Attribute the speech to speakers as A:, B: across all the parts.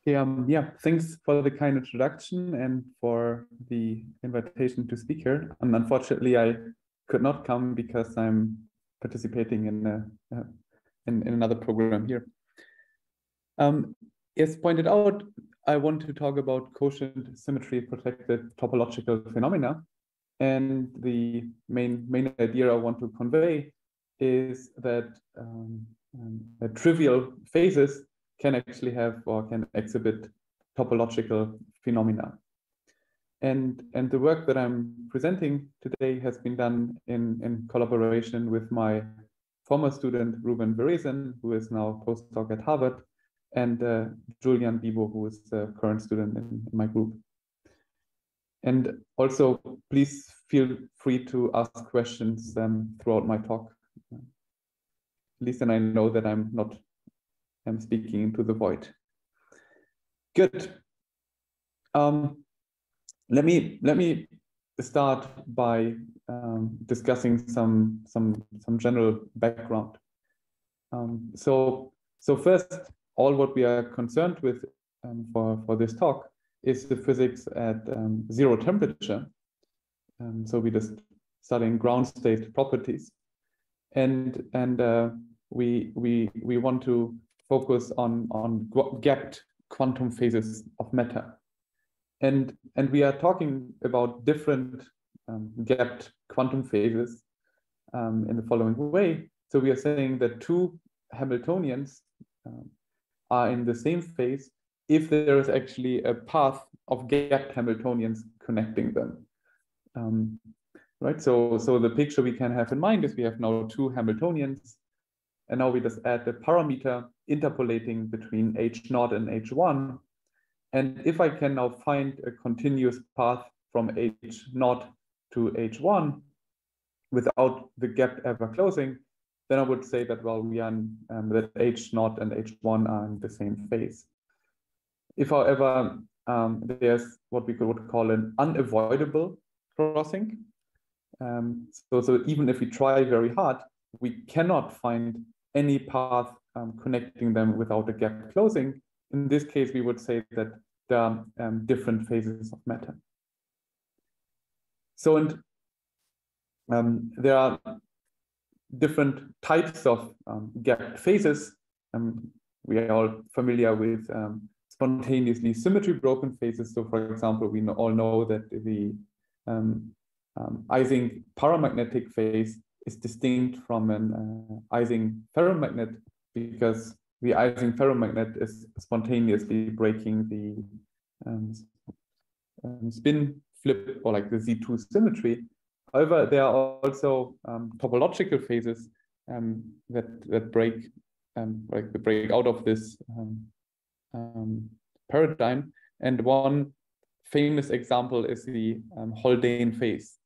A: Yeah, thanks for the kind introduction and for the invitation to speak here. And unfortunately, I could not come because I'm participating in another program here. As pointed out, I want to talk about quotient symmetry-protected topological phenomena. And the main idea I want to convey is that trivial phases can actually have or can exhibit topological phenomena. And the work that I'm presenting today has been done in collaboration with my former student, Ruben Beresen, who is now a postdoc at Harvard, and Julian Bibo, who is a current student in my group. And also, please feel free to ask questions throughout my talk. At least then I know that I'm speaking into the void. Good. Let me start by discussing some general background. So first, all what we are concerned with for this talk is the physics at zero temperature. So we just studying ground state properties, and we want to focus on gapped quantum phases of matter, and we are talking about different gapped quantum phases in the following way. So we are saying that two Hamiltonians are in the same phase if there is actually a path of gapped Hamiltonians connecting them. Right, so the picture we can have in mind is we have now two Hamiltonians, and now we just add the parameter interpolating between H0 and H1. And if I can now find a continuous path from H0 to H1 without the gap ever closing, then I would say that, well, we are that H0 and H1 are in the same phase. If, however, there's what we would call an unavoidable crossing, so even if we try very hard, we cannot find any path connecting them without a gap closing. In this case, we would say that there are different phases of matter. So, and there are different types of gapped phases. We are all familiar with spontaneously symmetry-broken phases. So, for example, we all know that the Ising paramagnetic phase is distinct from an Ising ferromagnet because the Ising ferromagnet is spontaneously breaking the spin flip, or like the Z2 symmetry. However, there are also topological phases that break out of this paradigm. And one famous example is the Haldane phase.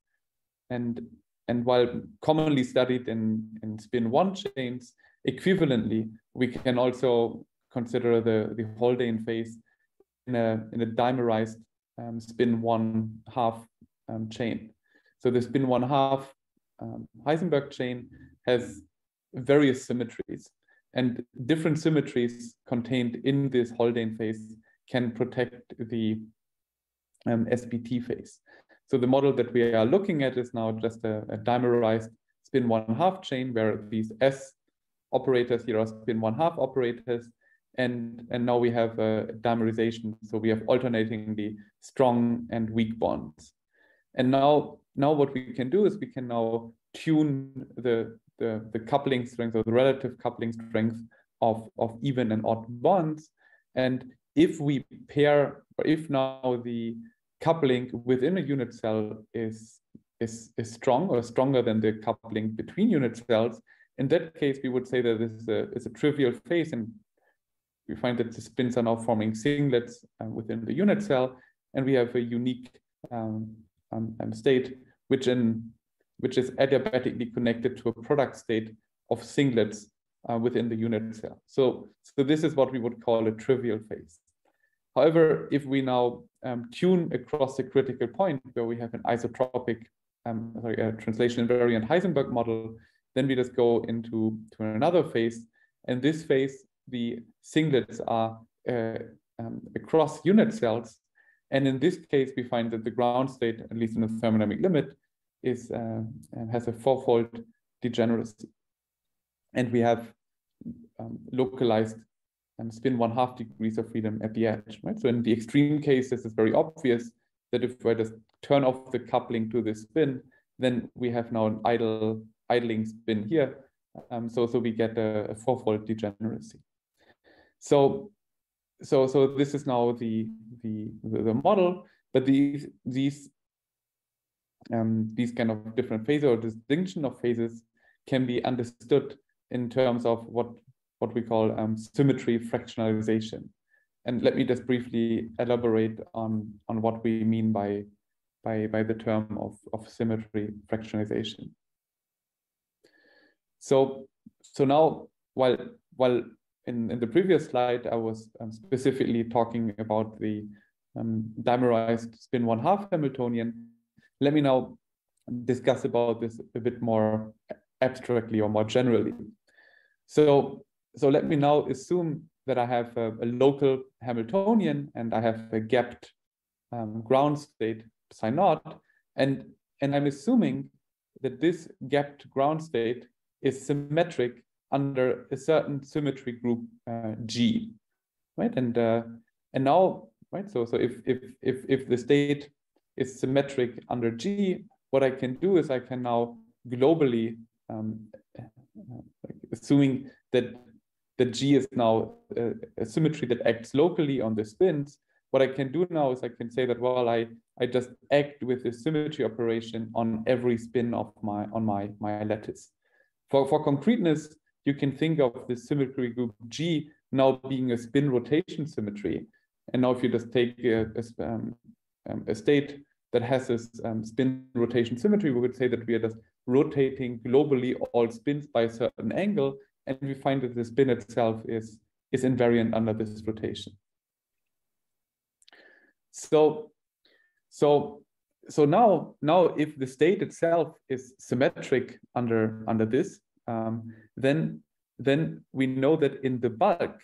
A: And while commonly studied in spin 1 chains, equivalently, we can also consider the Haldane phase in a dimerized spin 1/2 chain. So the spin 1/2 Heisenberg chain has various symmetries, and different symmetries contained in this Haldane phase can protect the SPT phase. So the model that we are looking at is now just a dimerized spin 1/2 chain where these S operators here are spin 1/2 operators, and now we have a dimerization. So we have alternating the strong and weak bonds. And now what we can do is we can now tune the coupling strength, or the relative coupling strength of even and odd bonds. And if we pair, or if now the coupling within a unit cell is strong, or stronger than the coupling between unit cells, in that case we would say that this is a trivial phase, and we find that the spins are now forming singlets within the unit cell, and we have a unique state which is adiabatically connected to a product state of singlets within the unit cell. So this is what we would call a trivial phase. However, if we now tune across the critical point where we have an isotropic, translation invariant Heisenberg model, then we just go into another phase. And this phase, the singlets are across unit cells. And in this case, we find that the ground state, at least in the thermodynamic limit, is has a fourfold degeneracy. And we have localized spin 1/2 degrees of freedom at the edge, right? So in the extreme case, this is very obvious that if I just turn off the coupling to this spin, then we have now an idling spin here. So we get a fourfold degeneracy. So this is now the model, but these kind of different phases or distinction of phases can be understood in terms of what we call symmetry fractionalization. And let me just briefly elaborate on what we mean by the term of symmetry fractionalization. So now, while in the previous slide, I was specifically talking about the dimerized spin 1/2 Hamiltonian, let me now discuss about this a bit more abstractly or more generally. So let me now assume that I have a local Hamiltonian and I have a gapped ground state psi naught, and I'm assuming that this gapped ground state is symmetric under a certain symmetry group G, right? And now, right? So if the state is symmetric under G, what I can do is I can now globally, assuming that G is now a symmetry that acts locally on the spins, what I can do now is I can say that, well, I just act with the symmetry operation on every spin of my lattice. For concreteness, you can think of the symmetry group G now being a spin rotation symmetry. And now if you just take a state that has this spin rotation symmetry, we would say that we are just rotating globally all spins by a certain angle, and we find that the spin itself is invariant under this rotation. So now if the state itself is symmetric under this, then we know that in the bulk,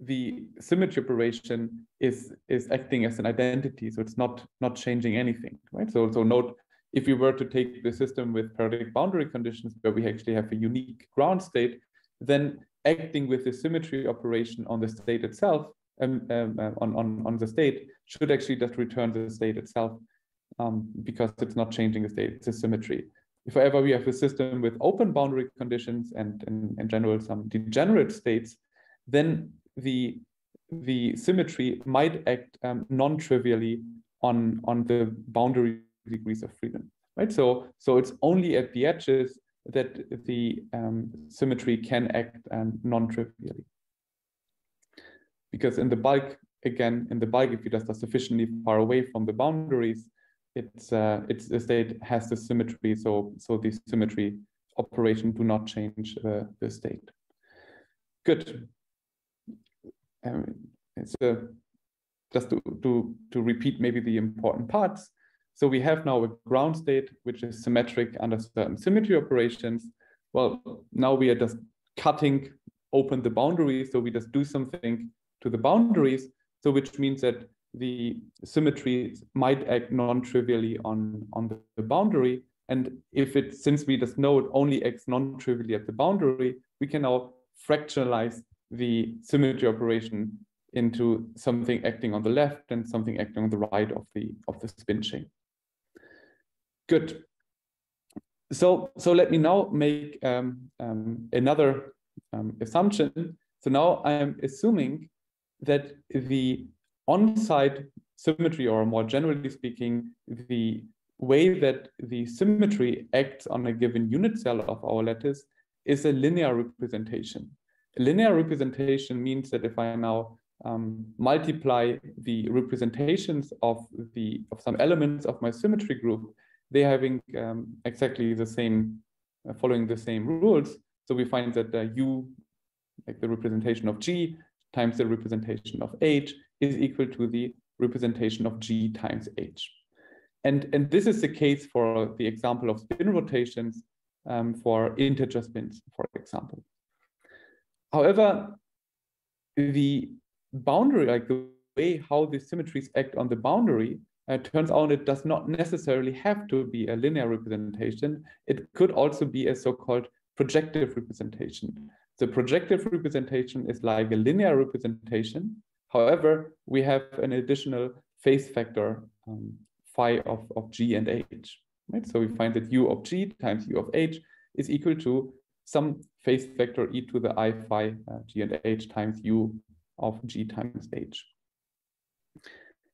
A: the symmetry operation is acting as an identity, so it's not changing anything, right? So note, if we were to take the system with periodic boundary conditions where we actually have a unique ground state, then acting with the symmetry operation on the state itself, on the state, should actually just return the state itself, because it's not changing the state, it's a symmetry. If however we have a system with open boundary conditions and in general some degenerate states, then the symmetry might act non-trivially on the boundary degrees of freedom, right? So it's only at the edges that the symmetry can act non-trivially. Because in the bulk, again, if you just are sufficiently far away from the boundaries, the state has the symmetry, so the symmetry operation do not change the state. Good. Just to repeat maybe the important parts. So we have now a ground state which is symmetric under certain symmetry operations. Well, now we are just cutting open the boundaries, so we just do something to the boundaries, so which means that the symmetry might act non-trivially on the boundary. And since we just know it only acts non-trivially at the boundary, we can now fractionalize the symmetry operation into something acting on the left and something acting on the right of the spin chain. Good. So let me now make another assumption. So now I am assuming that the on-site symmetry, or more generally speaking, the way that the symmetry acts on a given unit cell of our lattice is a linear representation. A linear representation means that if I now multiply the representations of some elements of my symmetry group, they're having exactly the same, following the same rules. So we find that U, like the representation of G, times the representation of H is equal to the representation of G times H. And this is the case for the example of spin rotations for integer spins, for example. However, the boundary, like the way how the symmetries act on the boundary, turns out it does not necessarily have to be a linear representation. It could also be a so-called projective representation. The projective representation is like a linear representation. However, we have an additional phase factor phi of g and h. Right? So we find that u of g times u of h is equal to some phase factor e to the I phi g and h times u of g times h.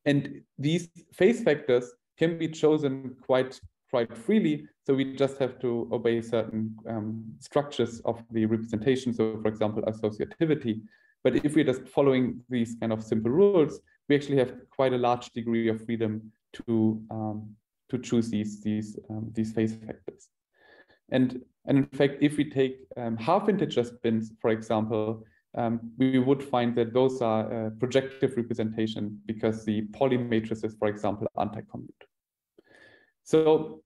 A: And these phase factors can be chosen quite freely. So we just have to obey certain structures of the representation. So for example, associativity. But if we're just following these kind of simple rules, we actually have quite a large degree of freedom to choose these phase factors. And in fact, if we take half integer spins, for example, we would find that those are projective representation because the Pauli matrices, for example, are anti-commute. So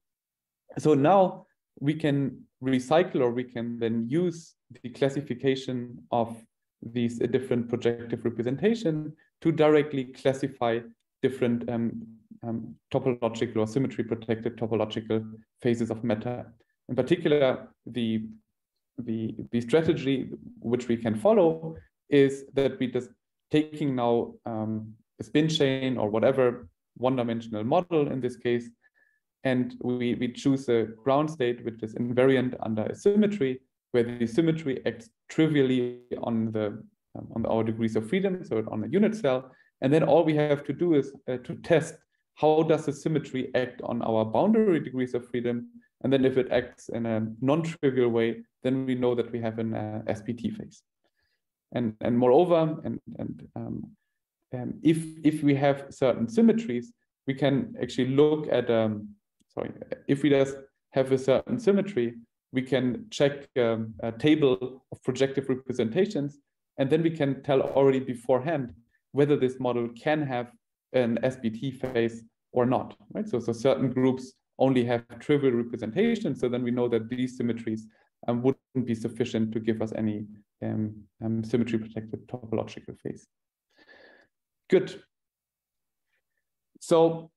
A: now we can recycle, or we can then use the classification of these different projective representation to directly classify different topological or symmetry-protected topological phases of matter. In particular, the strategy which we can follow is that we just taking now a spin chain or whatever one-dimensional model in this case, and we choose a ground state which is invariant under a symmetry, where the symmetry acts trivially on our degrees of freedom, so on a unit cell. And then all we have to do is to test how does the symmetry act on our boundary degrees of freedom. And then if it acts in a non-trivial way, then we know that we have an SPT phase. And moreover, if we have certain symmetries, we can actually look at if we just have a certain symmetry, we can check a table of projective representations, and then we can tell already beforehand whether this model can have an SPT phase or not. Right? So certain groups only have trivial representation, so then we know that these symmetries wouldn't be sufficient to give us any symmetry-protected topological phase. Good. So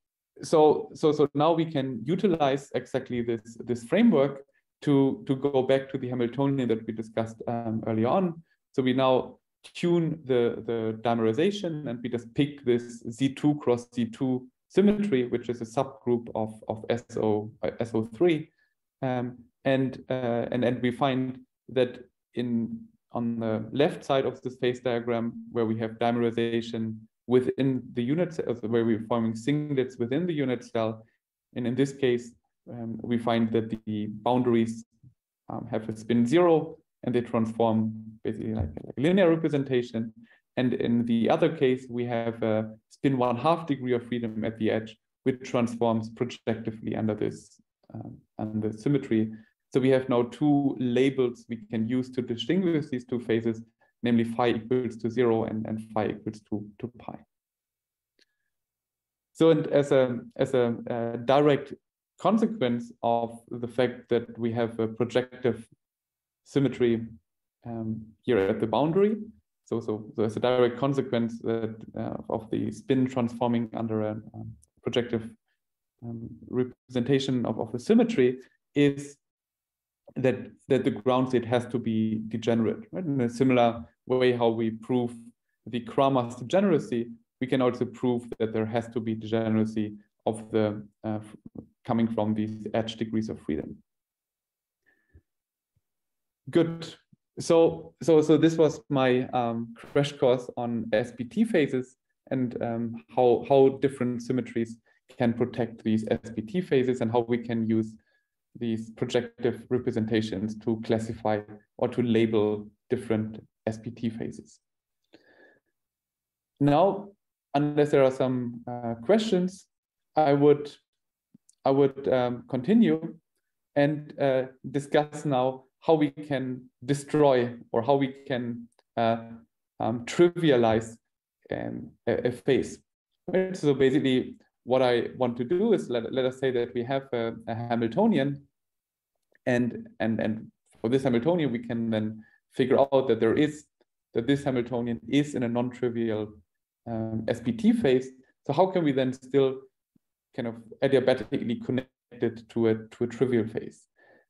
A: now we can utilize exactly this framework to go back to the Hamiltonian that we discussed early on. So we now tune the dimerization, and we just pick this Z2 cross Z2 symmetry, which is a subgroup of SO3, and we find that on the left side of this phase diagram, where we have dimerization within the unit cell, where we're forming singlets within the unit cell, and in this case, we find that the boundaries have a spin 0, and they transform basically like a linear representation. And in the other case, we have a spin 1/2 degree of freedom at the edge, which transforms projectively under this under symmetry. So we have now two labels we can use to distinguish these two phases, namely phi equals to 0 and phi equals to pi. So, and as a direct consequence of the fact that we have a projective symmetry here at the boundary, so as a direct consequence of the spin transforming under a projective representation of the symmetry, is that the ground state has to be degenerate. Right? In a similar way how we prove the Kramer's degeneracy, we can also prove that there has to be degeneracy of the coming from these edge degrees of freedom. Good. So this was my crash course on SPT phases and how different symmetries can protect these SPT phases, and how we can use these projective representations to classify or to label different SPT phases. Now, unless there are some questions, I would continue and discuss now how we can destroy, or how we can trivialize a phase. Right? So basically, what I want to do is let us say that we have a Hamiltonian, and for this Hamiltonian we can then figure out that this Hamiltonian is in a non-trivial SPT phase. So how can we then still kind of adiabatically connect it to a trivial phase?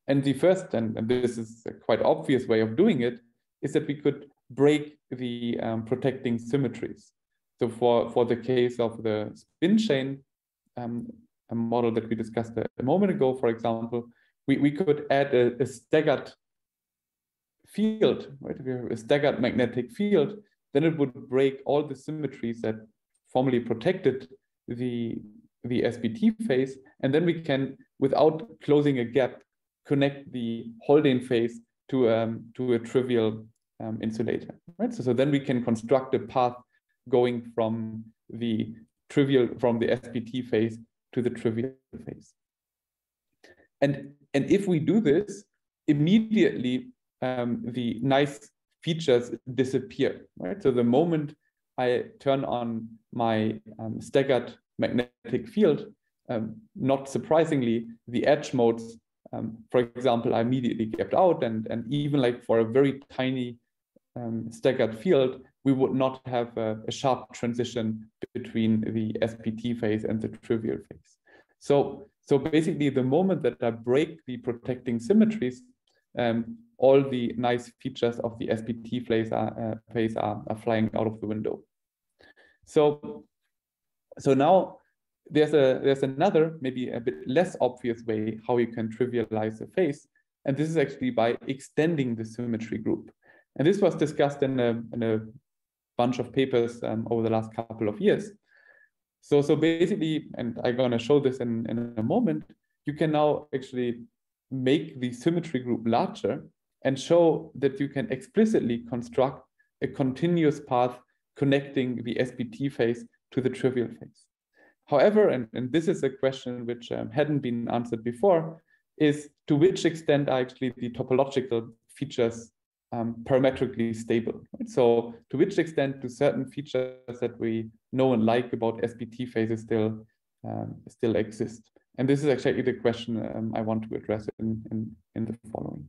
A: And the first, and this is a quite obvious way of doing it, is that we could break the protecting symmetries. So for the case of the spin chain, a model that we discussed a moment ago, for example, we could add a staggered field, right? If we have a staggered magnetic field, then it would break all the symmetries that formerly protected the SPT phase, and then we can, without closing a gap, connect the Haldane phase to a trivial insulator, right? So then we can construct a path going from the SPT phase to the trivial phase. And if we do this, immediately the nice features disappear, right? So the moment I turn on my staggered magnetic field, not surprisingly, the edge modes, for example, are immediately kept out, and even like for a very tiny staggered field, we would not have a sharp transition between the SPT phase and the trivial phase. So basically, the moment that I break the protecting symmetries, all the nice features of the SPT phase are flying out of the window. So now there's another, maybe a bit less obvious way how you can trivialize a phase, and this is actually by extending the symmetry group. And this was discussed in a bunch of papers over the last couple of years. So basically, and I'm going to show this in a moment, you can now actually make the symmetry group larger and show that you can explicitly construct a continuous path connecting the SPT phase to the trivial phase. However, and this is a question which hadn't been answered before, is to which extent are actually the topological features parametrically stable, right? So to which extent do certain features that we know and like about SPT phases still exist? And this is actually the question I want to address in the following.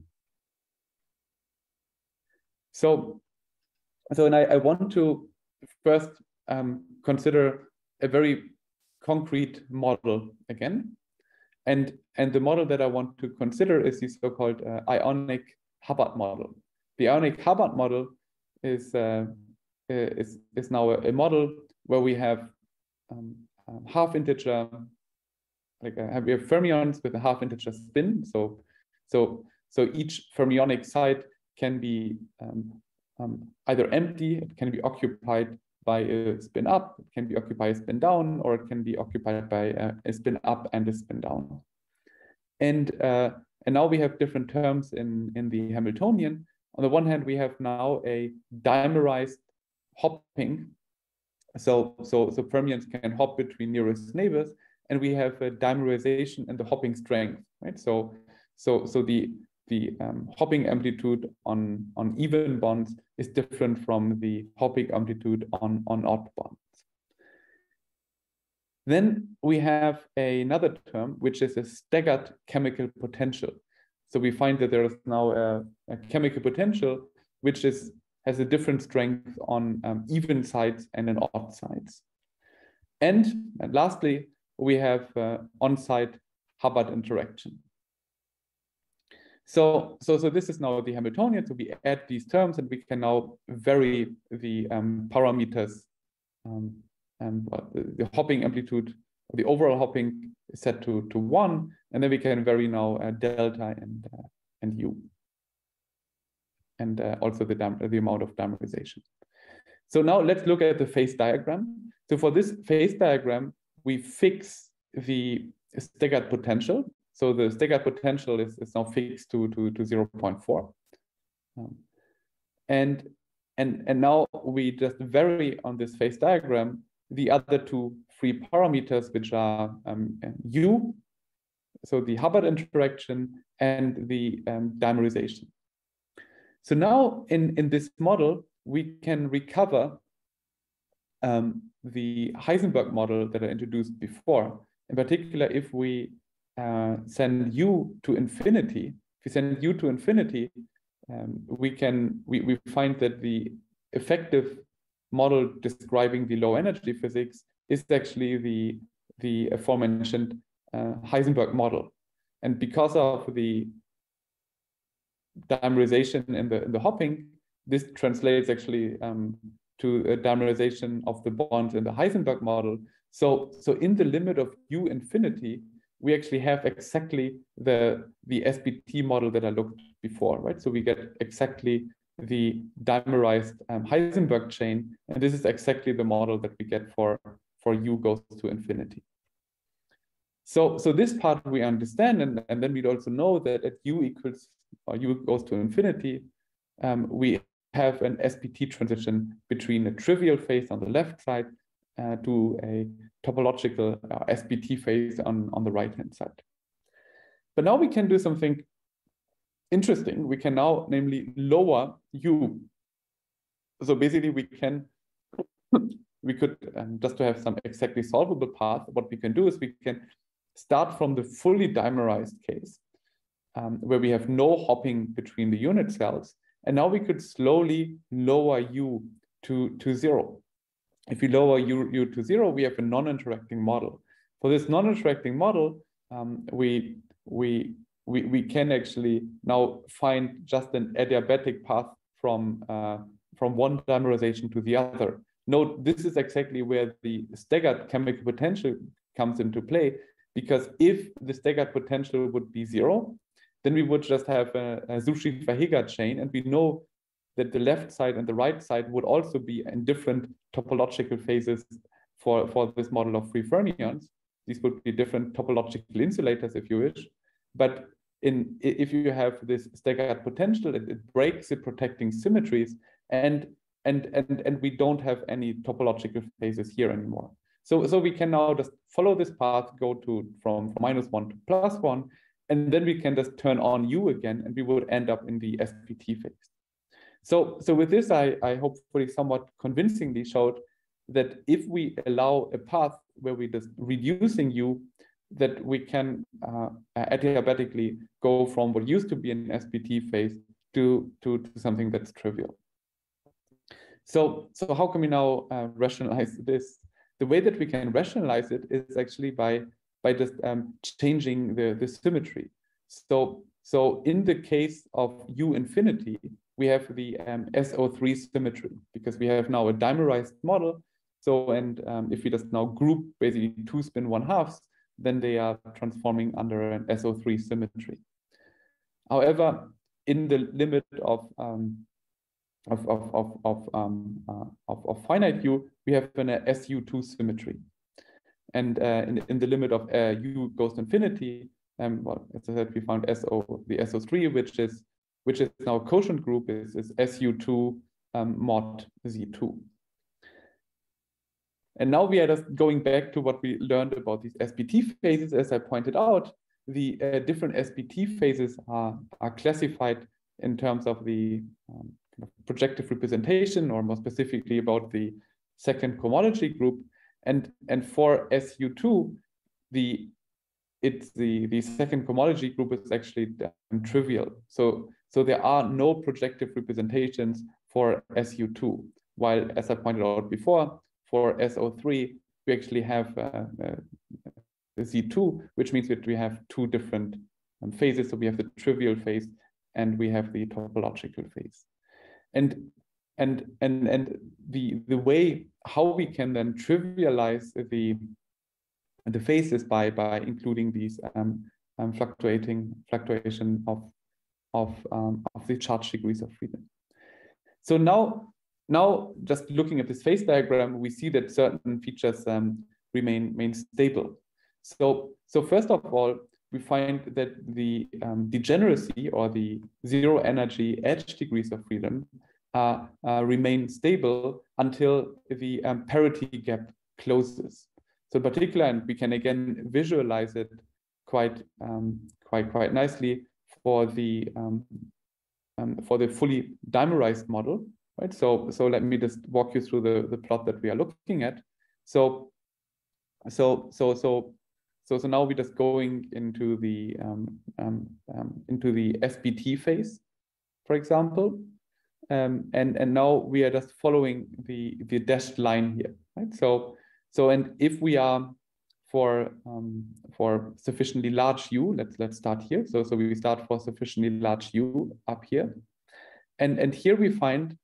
A: So I want to first consider a very concrete model again. And the model that I want to consider is the so-called Ionic Hubbard model. The Ionic Hubbard model is now a model where we have half integer, we have fermions with a half integer spin. So each fermionic site can be either empty, it can be occupied by a spin up, it can be occupied by a spin down, or it can be occupied by a spin up and a spin down. And now we have different terms in the Hamiltonian. On the one hand, we have now a dimerized hopping. So fermions can hop between nearest neighbors, and we have a dimerization and the hopping strength, right? So the hopping amplitude on even bonds is different from the hopping amplitude on odd bonds. Then we have another term, which is a staggered chemical potential. So we find that there is now a chemical potential which has a different strength on even sides and on odd sides. And lastly, we have on-site Hubbard interaction. So this is now the Hamiltonian. So we add these terms and we can now vary the parameters. The hopping amplitude, the overall hopping is set to 1, and then we can vary now delta and u, and also the amount of dimerization. So now let's look at the phase diagram. So for this phase diagram, we fix the staggered potential. So the staggered potential is now fixed to 0.4. And now we just vary on this phase diagram the other two free parameters, which are u, so the Hubbard interaction, and the dimerization. So now in this model, we can recover the Heisenberg model that I introduced before. In particular, if we send u to infinity, we find that the effective model describing the low energy physics is actually the aforementioned Heisenberg model. And because of the dimerization in the hopping, this translates actually to a dimerization of the bonds in the Heisenberg model. So in the limit of U infinity, we actually have exactly the SBT model that I looked before, right? So we get exactly the dimerized Heisenberg chain, and this is exactly the model that we get for U goes to infinity. So this part we understand, and then we'd also know that at U equals, or U goes to infinity, we have an SBT transition between a trivial phase on the left side to a topological SBT phase on the right-hand side. But now we can do something interesting. We can now namely lower U. So basically we could, just to have some exactly solvable path, what we can do is we can start from the fully dimerized case, where we have no hopping between the unit cells. And now we could slowly lower U to 0. If we lower U to 0, we have a non-interacting model. For this non-interacting model, we can actually now find just an adiabatic path from one dimerization to the other. Note, this is exactly where the staggered chemical potential comes into play, because if the staggered potential would be 0, then we would just have a Cauchy-Fahiga chain, and we know that the left side and the right side would also be in different topological phases for this model of free fermions. These would be different topological insulators, if you wish. But if you have this staggered potential, it breaks the protecting symmetries, and we don't have any topological phases here anymore. So we can now just follow this path, go from -1 to +1, and then we can just turn on U again, and we would end up in the SBT phase. So with this, I hopefully somewhat convincingly showed that if we allow a path where we just reducing U, that we can adiabatically go from what used to be an SBT phase to something that's trivial. So how can we now rationalize this? The way that we can rationalize it is actually by just changing the symmetry. So in the case of U infinity, we have the SO3 symmetry, because we have now a dimerized model. So, and if we just now group basically 2 spin 1/2, then they are transforming under an SO3 symmetry. However, in the limit of finite U, we have an SU2 symmetry. And in the limit of U goes to infinity, well, as I said, we found the SO3, which is now a quotient group, is SU2 mod Z2. And now we are just going back to what we learned about these SBT phases. As I pointed out, the different SBT phases are classified in terms of the kind of projective representation, or more specifically about the second cohomology group. And for SU2, the second cohomology group is actually trivial. So there are no projective representations for SU2, while, as I pointed out before, for SO3, we actually have the Z2, which means that we have 2 different phases. So we have the trivial phase and we have the topological phase. And the way how we can then trivialize the phases by including these fluctuation of the charge degrees of freedom. So now just looking at this phase diagram, we see that certain features remain stable. So first of all, we find that the degeneracy, or the zero energy edge degrees of freedom, remain stable until the parity gap closes. So in particular, and we can again visualize it quite nicely for the fully dimerized model, right? So let me just walk you through the plot that we are looking at. So now we're just going into the SBT phase, for example, and now we are just following the dashed line here, right? So and if we are for sufficiently large U, let's start here. So we start for sufficiently large U up here, and here we find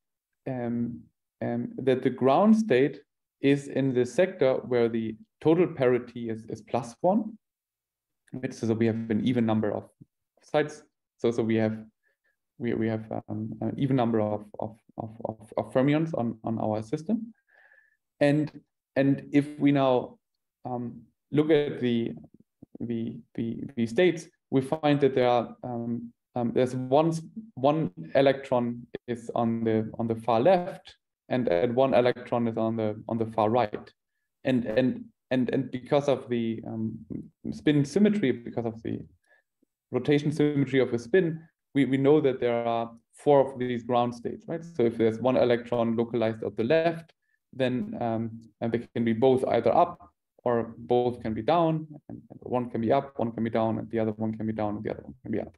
A: that the ground state is in the sector where the total parity is +1. Right? So we have an even number of sites. So we have an even number of fermions on our system, and if we now look at the states, we find that there are there's one electron is on the far left, and one electron is on the far right, and because of the spin symmetry, because of the rotation symmetry of a spin, we know that there are 4 of these ground states, right? So if there's one electron localized at the left, then and they can be both either up or both can be down, and one can be up, one can be down, and the other one can be down, and the other one can be up.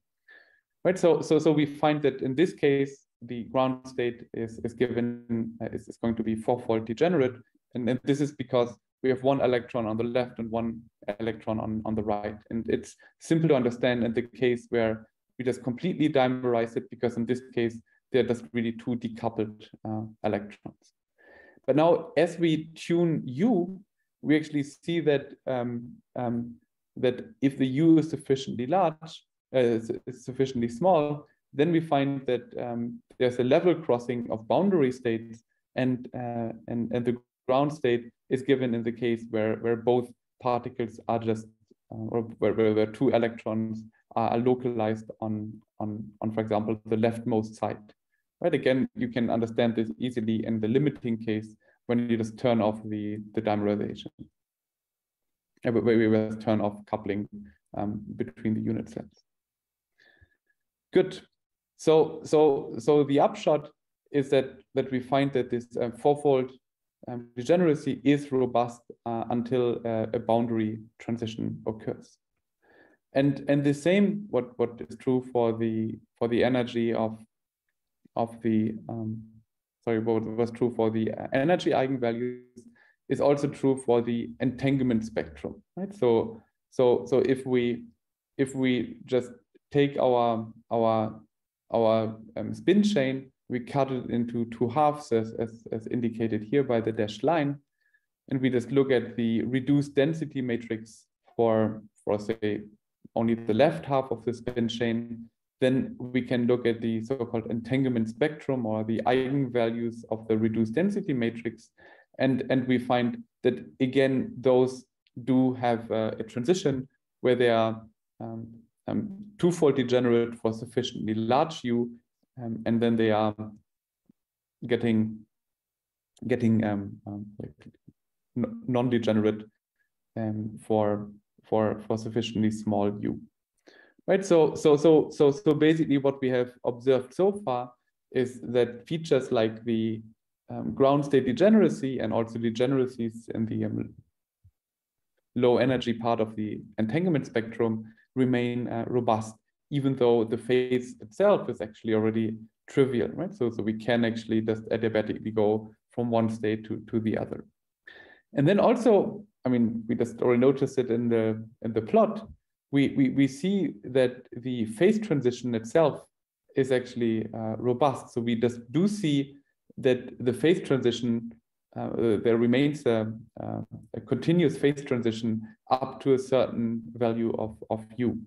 A: Right. So we find that in this case, the ground state is given is going to be 4-fold degenerate, and this is because we have one electron on the left and one electron on the right, and it's simple to understand in the case where we just completely dimerize it, because in this case they're just really 2 decoupled electrons. But now, as we tune U, we actually see that that if the U is sufficiently large, is sufficiently small, then we find that there's a level crossing of boundary states, and the ground state is given in the case where both particles are just or where 2 electrons are localized on for example the leftmost side. Right. Again, you can understand this easily in the limiting case when you just turn off the dimerization, where we just turn off coupling between the unit cells. Good. So the upshot is that we find that this 4-fold degeneracy is robust until a boundary transition occurs. And the same what is true for the energy of the what was true for the energy eigenvalues is also true for the entanglement spectrum, right? So if we just take our spin chain, we cut it into 2 halves as indicated here by the dashed line, and we just look at the reduced density matrix for say only the left half of the spin chain, then we can look at the so-called entanglement spectrum or the eigenvalues of the reduced density matrix, and we find that again those do have a transition where they are 2-fold degenerate for sufficiently large U, and then they are getting non-degenerate for sufficiently small U. Right. So basically, what we have observed so far is that features like the ground state degeneracy and also degeneracies in the low energy part of the entanglement spectrum remain robust, even though the phase itself is actually already trivial, right? So we can actually just adiabatically go from one state to the other. And then also, I mean, we just already noticed it in the plot. We see that the phase transition itself is actually robust. So we just do see that the phase transition, there remains a continuous phase transition up to a certain value of U.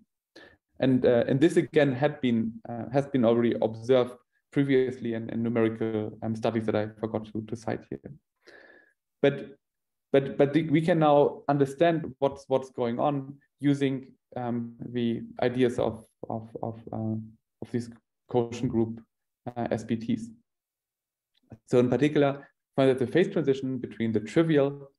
A: And this again has been already observed previously in numerical studies that I forgot to cite here. But we can now understand what's going on using the ideas of these quotient group SPTs. So in particular, find that the phase transition between the trivial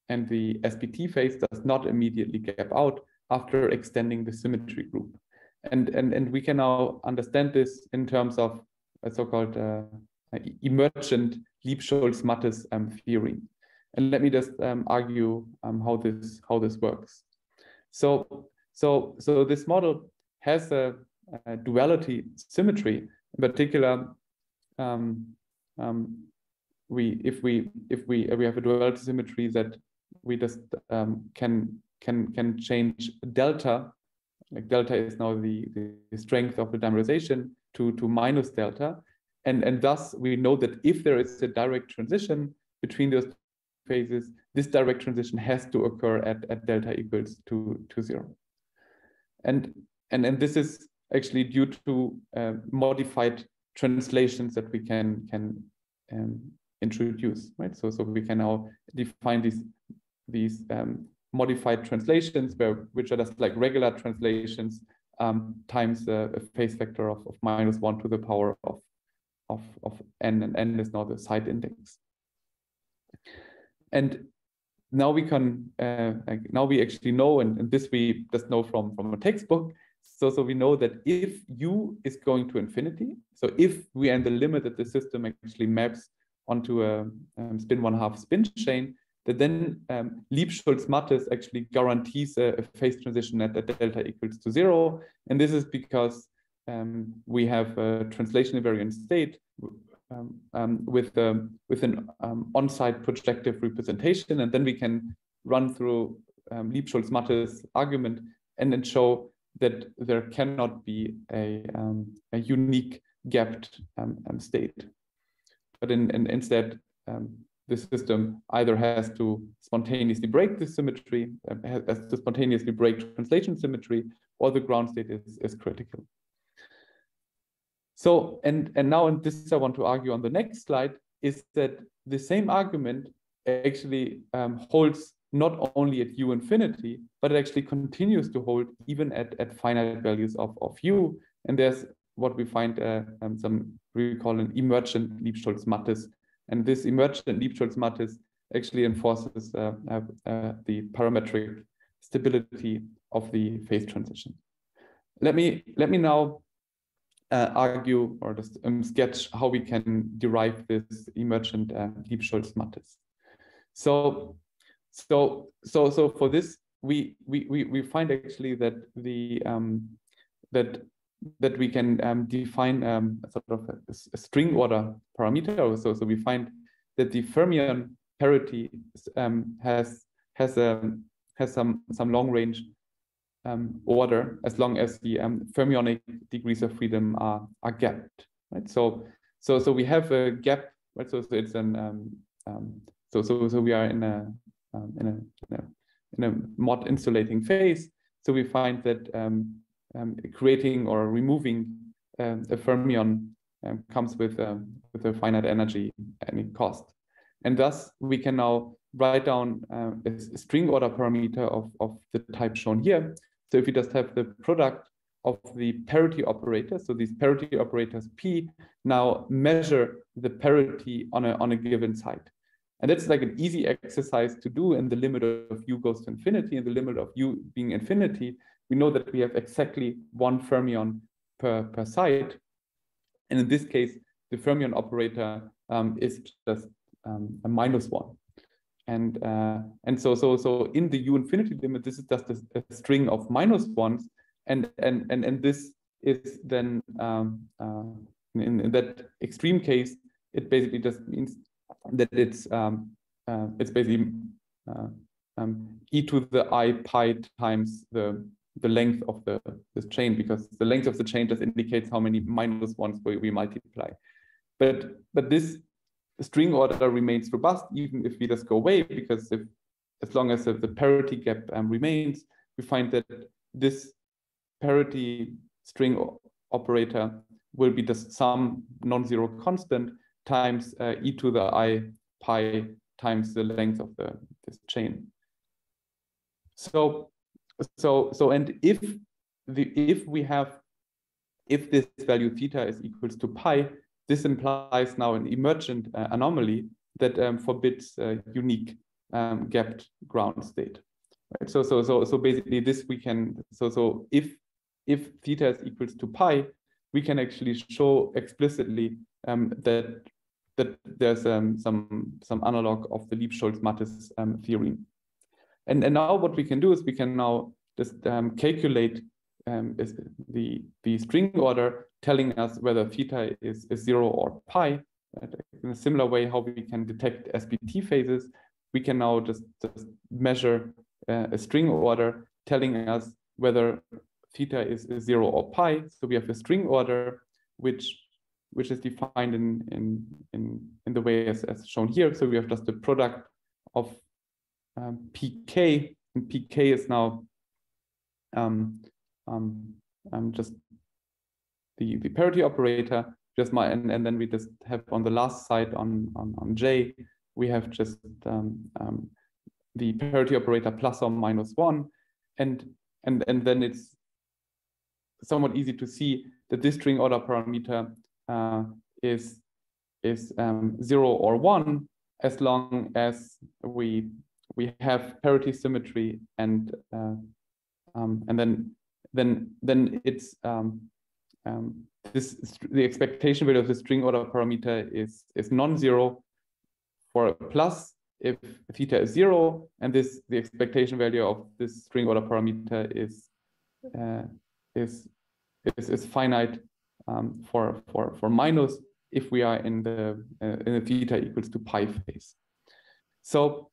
A: and the SPT phase does not immediately gap out after extending the symmetry group. And we can now understand this in terms of a so-called emergent Liebschuls-Mattes theory. And let me just argue how this works. So this model has a duality symmetry. In particular, if we have a duality symmetry that we just can change delta, like delta is now the strength of the dimerization to minus delta, and thus we know that if there is a direct transition between those phases, this direct transition has to occur at delta equals to 0. And this is actually due to modified translations that we can introduce, right? So we can now define these modified translations which are just like regular translations times a phase vector of -1 to the power of n, and n is now the side index. And now we can now we actually know, and this we just know from a textbook. So we know that if u is going to infinity, so if we are in the limit that the system actually maps onto a spin 1/2 spin chain, that then Liebschultz-Mattes actually guarantees a phase transition at delta equals to 0. And this is because we have a translation invariant state with an on-site projective representation, and then we can run through Liebschultz-Mattes argument and then show that there cannot be a unique gapped state, but instead the system either has to spontaneously break the symmetry, has to spontaneously break translation symmetry, or the ground state is critical. So, and now, and this I want to argue on the next slide, is that the same argument actually holds not only at u infinity, but it actually continues to hold even at finite values of u. And there's what we find we call an emergent Liebschultz-Mattes. And this emergent Liebschultz-Mattes actually enforces the parametric stability of the phase transition. Let me now argue or just sketch how we can derive this emergent Liebschultz-Mattes. So for this, we find actually that that we can define sort of a string order parameter. So we find that the fermion parity has some long range order as long as the fermionic degrees of freedom are gapped, right? So we have a gap, right? So it's an so we are in a mod insulating phase. So we find that creating or removing a fermion comes with a finite energy any cost, and thus we can now write down a string order parameter of the type shown here. So if we just have the product of the parity operators, so these parity operators P now measure the parity on a given site. And that's like an easy exercise to do in the limit of u goes to infinity. In the limit of u being infinity, we know that we have exactly one fermion per site. And in this case, the fermion operator is just a -1. And so in the u infinity limit, this is just a string of -1s, and this is then in that extreme case, it basically just means that it's basically e to the I pi times the length of this chain, because the length of the chain just indicates how many -1s we multiply. But this string order remains robust even if we just go away, because as long as the parity gap remains, we find that this parity string operator will be just some non-zero constant times e to the I pi times the length of this chain. And if this value theta is equals to pi, this implies now an emergent anomaly that forbids unique gapped ground state. Right? So basically this we can, so if theta is equals to pi, we can actually show explicitly that there's some analog of the Liebschultz-Mattes theorem. And now what we can do is we can now just calculate is the string order telling us whether theta is 0 or pi. Right? In a similar way, how we can detect SPT phases, we can now just measure a string order telling us whether theta is 0 or pi. So we have a string order which is defined in the way as shown here. So we have just the product of pk, and pk is now just the parity operator, just and then we just have on the last side on J, we have just the parity operator plus or minus 1, and then it's somewhat easy to see that this string order parameter is 0 or 1 as long as we have parity symmetry, and then it's the expectation value of the string order parameter is non-zero for a plus if theta is 0, and the expectation value of this string order parameter is finite for minus if we are in the theta equals to pi phase. And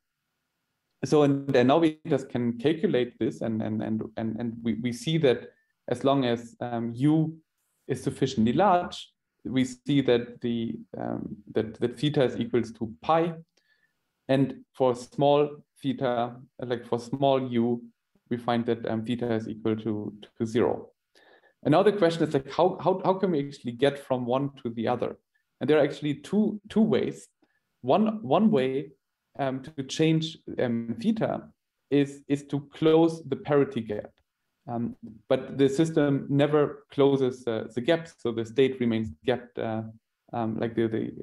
A: now we just can calculate this, and we see that as long as u is sufficiently large, we see that that theta is equals to pi, and for small theta, like for small u, we find that theta is equal to 0. And now the question is like how can we actually get from one to the other? And there are actually two ways. One way to change theta is to close the parity gap, but the system never closes the gap, so the state remains gapped, like the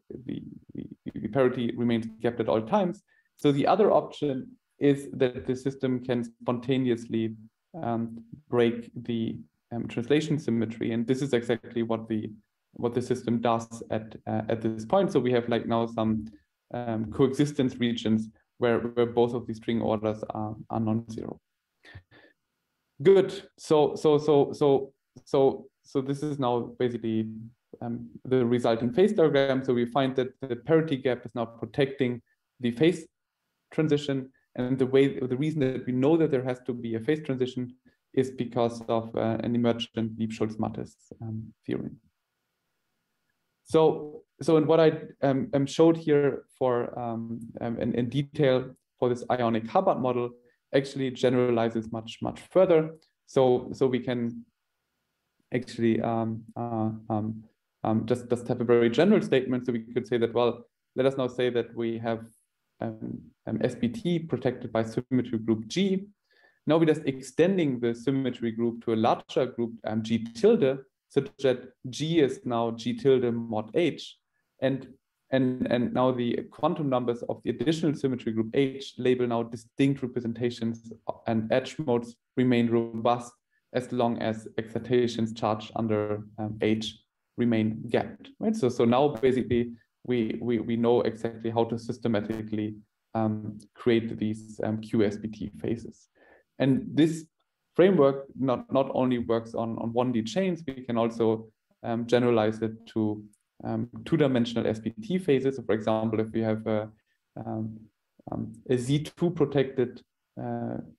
A: parity remains gapped at all times. So the other option is that the system can spontaneously break the translation symmetry, and this is exactly what the system does at this point. So we have like now some coexistence regions where both of these string orders are non-zero. Good. So this is now basically the resulting phase diagram. So we find that the parity gap is now protecting the phase transition, and the reason that we know that there has to be a phase transition is because of an emergent Liebschulte-Mattes theorem. So in what I showed here for in detail for this Ionic Hubbard model actually generalizes much further. So we can actually just have a very general statement. So we could say that, well, let us now say that we have SPT protected by symmetry group G. Now we're just extending the symmetry group to a larger group G tilde, such that G is now G tilde mod H, and now the quantum numbers of the additional symmetry group H label now distinct representations, and edge modes remain robust as long as excitations charged under H remain gapped. Right. So now basically we know exactly how to systematically create these QSPT phases. And this framework not only works on 1D chains, we can also generalize it to two-dimensional SPT phases. So for example, if we have a Z2 protected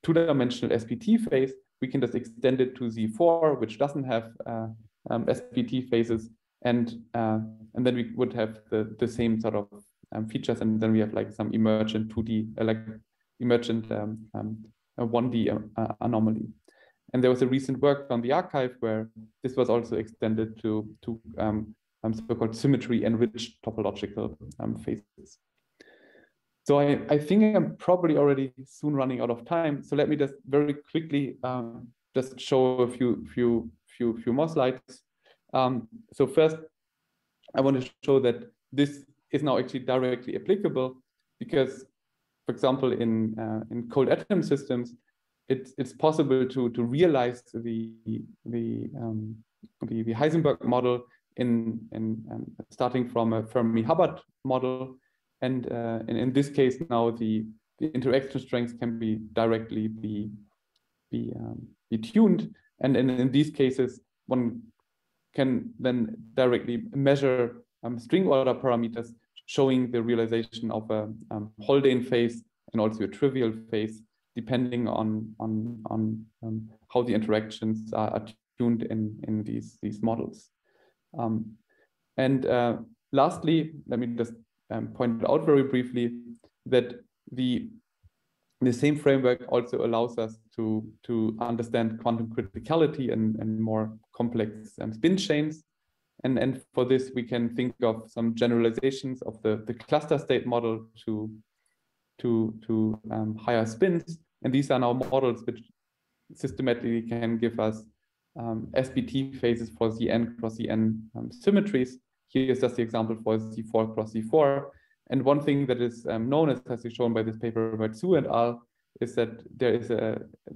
A: two-dimensional SPT phase, we can just extend it to Z4, which doesn't have SPT phases, and then we would have the same sort of features, and then we have like some emergent 2D, like emergent 1D anomaly. And there was a recent work on the archive where this was also extended to so-called symmetry-enriched topological phases. So I think I'm probably already soon running out of time. So let me just very quickly just show a few more slides. So first, I want to show that this is now actually directly applicable, because, for example, in cold atom systems, it's possible to realize the Heisenberg model in starting from a Fermi-Hubbard model, and in this case now the interaction strengths can be directly be tuned, And in these cases, one can then directly measure string order parameters showing the realization of a Haldane phase and also a trivial phase, depending on how the interactions are tuned in these models. Lastly, let me just point out very briefly that the same framework also allows us to understand quantum criticality and more complex spin chains. And for this, we can think of some generalizations of the cluster state model to higher spins. And these are now models which systematically can give us SBT phases for Zn cross Zn symmetries. Here is just the example for Z4 cross Z4. And one thing that is known, as shown by this paper by Zhu et al., is that there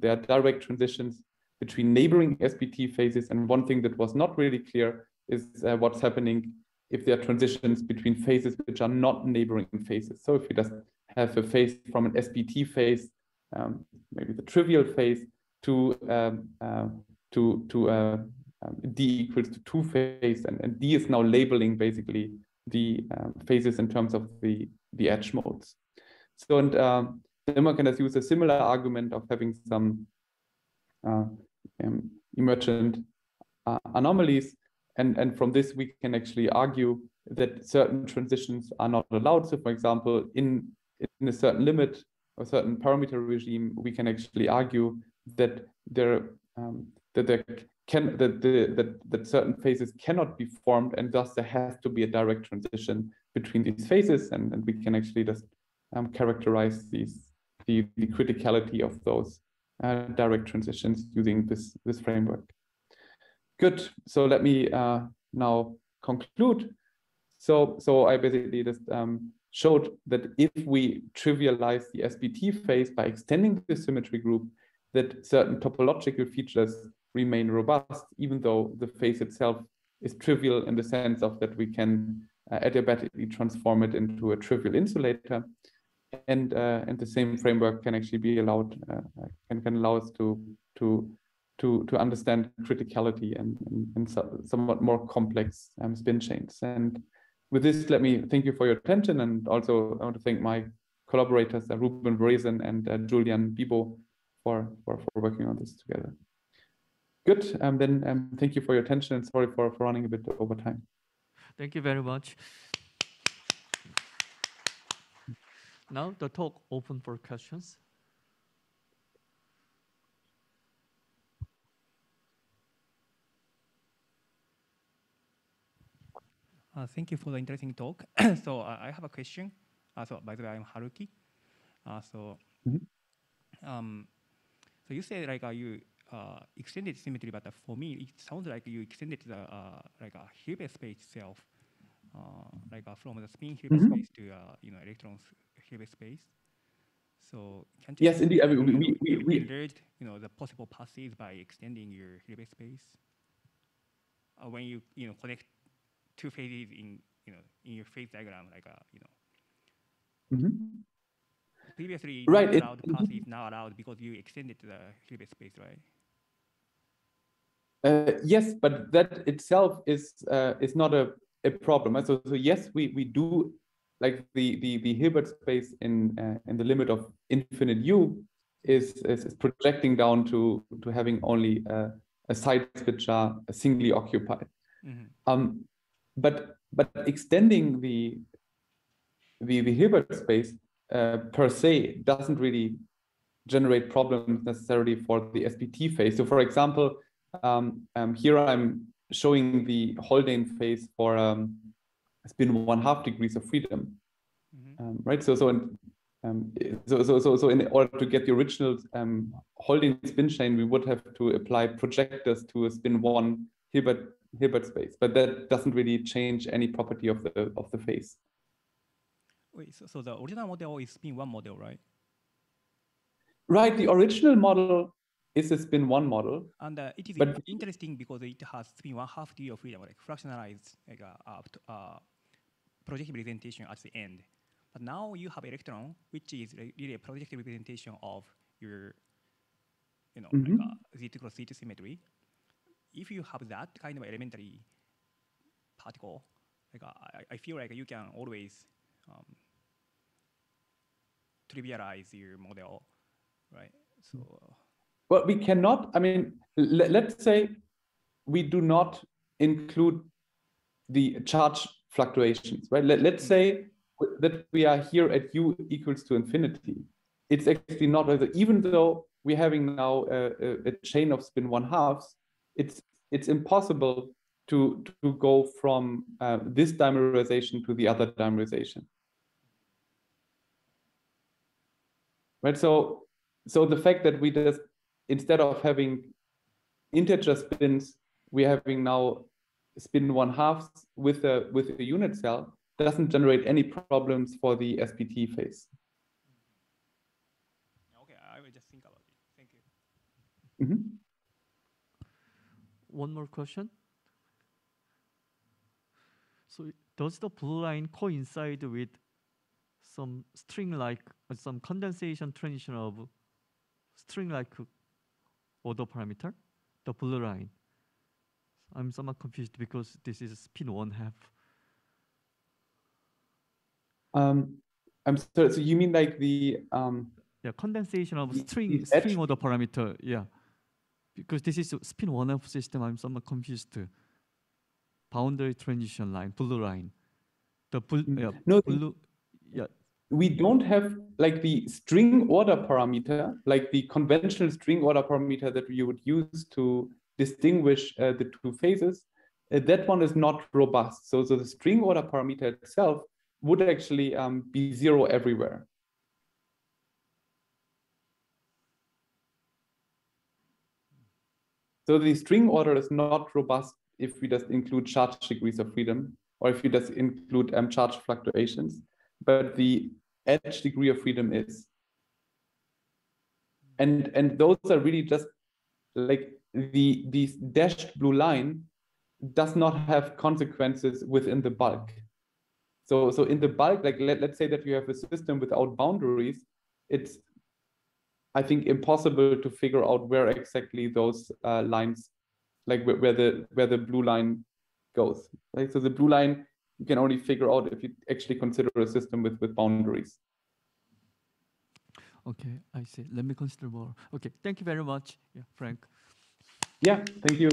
A: are direct transitions between neighboring SBT phases. And one thing that was not really clear is what's happening if there are transitions between phases which are not neighboring phases. So if you just have a phase from an SBT phase, maybe the trivial phase, to D equals to 2 phase, and D is now labeling basically the phases in terms of the edge modes. So, and then one can just use a similar argument of having some emergent anomalies, and from this we can actually argue that certain transitions are not allowed. So, for example, in a certain limit or certain parameter regime, we can actually argue that that certain phases cannot be formed, and thus there has to be a direct transition between these phases, and we can actually just characterize the criticality of those direct transitions using this framework. Good. So let me now conclude. So I basically just showed that if we trivialize the SBT phase by extending the symmetry group, that certain topological features remain robust, even though the phase itself is trivial in the sense of that we can adiabatically transform it into a trivial insulator. And the same framework can actually be allowed, can allow us to understand criticality and somewhat more complex spin chains. And with this, let me thank you for your attention, and also I want to thank my collaborators, Ruben Brazen and Julian Bibo, for working on this together. Good. Then thank you for your attention, and sorry for running a bit over time.
B: Thank you very much. Now the talk open for questions.
C: Thank you for the interesting talk. So I have a question. So by the way, I'm Haruki. So you say like you extended symmetry, but for me it sounds like you extended the like a Hilbert space itself, from the spin Hilbert space to electrons Hilbert space. So can you
A: yes, indeed. I mean, we
C: enlarged the possible passes by extending your Hilbert space when you connect two phases in your phase diagram, like previously
A: right,
C: not allowed path is now allowed because you extended the Hilbert space, right?
A: Yes, but that itself is not a problem. So yes, we do, like the Hilbert space in the limit of infinite U is projecting down to having only sites which are singly occupied. But extending the Hilbert space per se doesn't really generate problems necessarily for the SBT phase. So, for example, here I'm showing the Haldane phase for spin 1/2 degrees of freedom, right? So in order to get the original Haldane spin chain, we would have to apply projectors to a spin 1 Hilbert space, but that doesn't really change any property of the phase.
C: Wait, so the original model is spin 1 model, right?
A: Right, the original model is a spin 1 model.
C: And it is interesting because it has spin 1/2 degree of freedom, like fractionalized, like projective representation at the end. But now you have electron, which is really a projective representation of your, you know,
A: Mm-hmm.
C: like a Z cross Z symmetry. If you have that kind of elementary particle, like I feel like you can always trivialize your model, right? So.
A: Well, we cannot. I mean, let's say we do not include the charge fluctuations, right? Let's say that we are here at u equals to infinity. It's actually not, even though we're having now a chain of spin 1/2, it's impossible to go from this dimerization to the other dimerization, right? So the fact that we just, instead of having integer spins, we're having now spin 1/2 with a unit cell, doesn't generate any problems for the SPT phase.
C: Okay, I will just think about it. Thank you.
A: Mm-hmm.
B: One more question. So does the blue line coincide with some string-like, some condensation transition of string-like order parameter, the blue line? I'm somewhat confused because this is spin 1/2.
A: I'm sorry. So you mean like the
B: Yeah, condensation of
A: the
B: string order parameter. Yeah, because this is a spin 1/2 system. I'm somewhat confused. Boundary transition line, blue line. The
A: no,
B: blue. Yeah.
A: We don't have like the string order parameter, like the conventional string order parameter that you would use to distinguish the two phases. That one is not robust. So the string order parameter itself would actually be 0 everywhere. So the string order is not robust if we just include charge degrees of freedom, or if you just include charge fluctuations, but the edge degree of freedom is. And those are really just like the dashed blue line does not have consequences within the bulk. So in the bulk, like let's say that you have a system without boundaries, it's, I think, impossible to figure out where exactly those lines, like where the blue line goes. Right? So the blue line you can only figure out if you actually consider a system with boundaries.
B: Okay, I see. Let me consider more. Okay, thank you very much, yeah, Frank.
A: Yeah, thank you.